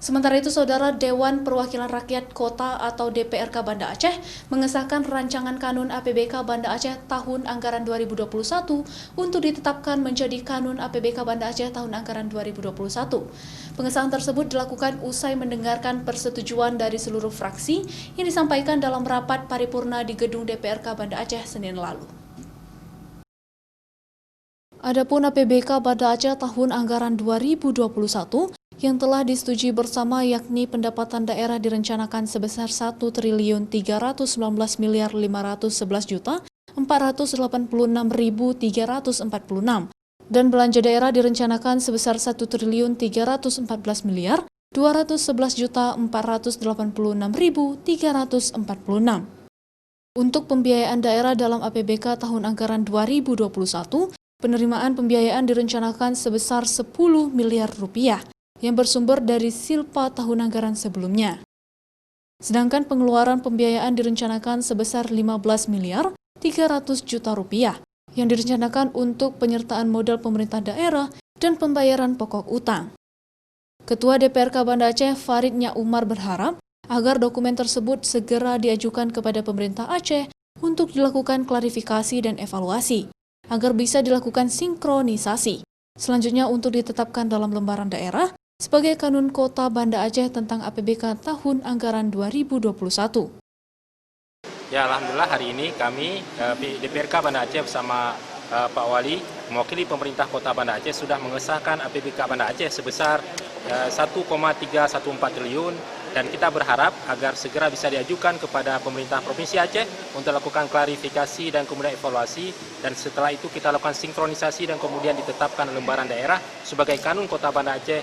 Sementara itu, Saudara, Dewan Perwakilan Rakyat Kota atau DPRK Banda Aceh mengesahkan rancangan Kanun APBK Banda Aceh tahun anggaran 2021 untuk ditetapkan menjadi Kanun APBK Banda Aceh tahun anggaran 2021. Pengesahan tersebut dilakukan usai mendengarkan persetujuan dari seluruh fraksi yang disampaikan dalam rapat paripurna di gedung DPRK Banda Aceh Senin lalu. Adapun APBK Banda Aceh tahun anggaran 2021 yang telah disetujui bersama, yakni pendapatan daerah direncanakan sebesar 1.319.511.486.340 dan belanja daerah direncanakan sebesar 1.314.211.486.346. Untuk pembiayaan daerah dalam APBK tahun anggaran 2021, penerimaan pembiayaan direncanakan sebesar 10 miliar rupiah yang bersumber dari silpa tahun anggaran sebelumnya. Sedangkan pengeluaran pembiayaan direncanakan sebesar 15 miliar 300 juta rupiah yang direncanakan untuk penyertaan modal pemerintah daerah dan pembayaran pokok utang. Ketua DPRK Banda Aceh Farid Nya Umar berharap agar dokumen tersebut segera diajukan kepada pemerintah Aceh untuk dilakukan klarifikasi dan evaluasi, agar bisa dilakukan sinkronisasi. Selanjutnya untuk ditetapkan dalam lembaran daerah sebagai Kanun Kota Banda Aceh tentang APBK tahun anggaran 2021. Ya, alhamdulillah hari ini kami DPRK Banda Aceh bersama Pak Wali mewakili pemerintah Kota Banda Aceh sudah mengesahkan APBK Banda Aceh sebesar 1,314 triliun dan kita berharap agar segera bisa diajukan kepada pemerintah Provinsi Aceh untuk lakukan klarifikasi dan kemudian evaluasi, dan setelah itu kita lakukan sinkronisasi dan kemudian ditetapkan lembaran daerah sebagai Kanun Kota Banda Aceh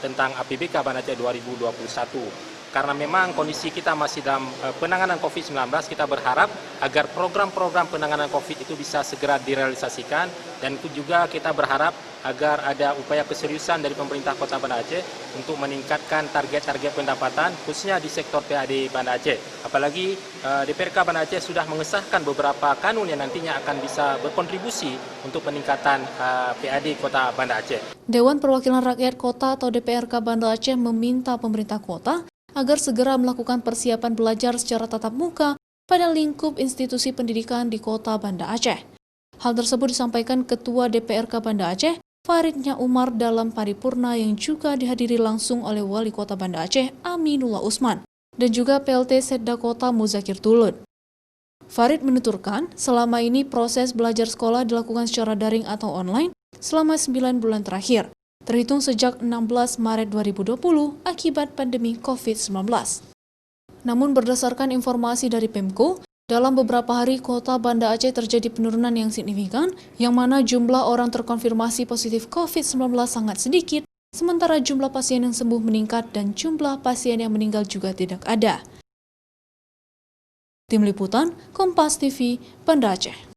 tentang APBK Banda Aceh 2021. Karena memang kondisi kita masih dalam penanganan COVID-19, kita berharap agar program-program penanganan COVID itu bisa segera direalisasikan, dan itu juga kita berharap agar ada upaya keseriusan dari pemerintah Kota Banda Aceh untuk meningkatkan target-target pendapatan khususnya di sektor PAD Banda Aceh. Apalagi DPRK Banda Aceh sudah mengesahkan beberapa kanun yang nantinya akan bisa berkontribusi untuk peningkatan PAD Kota Banda Aceh. Dewan Perwakilan Rakyat Kota atau DPRK Banda Aceh meminta pemerintah kota agar segera melakukan persiapan belajar secara tatap muka pada lingkup institusi pendidikan di Kota Banda Aceh. Hal tersebut disampaikan Ketua DPRK Banda Aceh, Farid Nya Umar, dalam paripurna yang juga dihadiri langsung oleh Wali Kota Banda Aceh, Aminullah Usman, dan juga PLT Setda Kota Muzakir Tulun. Farid menuturkan, selama ini proses belajar sekolah dilakukan secara daring atau online selama 9 bulan terakhir, terhitung sejak 16 Maret 2020 akibat pandemi COVID-19. Namun berdasarkan informasi dari Pemko, dalam beberapa hari Kota Banda Aceh terjadi penurunan yang signifikan, yang mana jumlah orang terkonfirmasi positif COVID-19 sangat sedikit, sementara jumlah pasien yang sembuh meningkat dan jumlah pasien yang meninggal juga tidak ada. Tim Liputan, Kompas TV, Banda Aceh.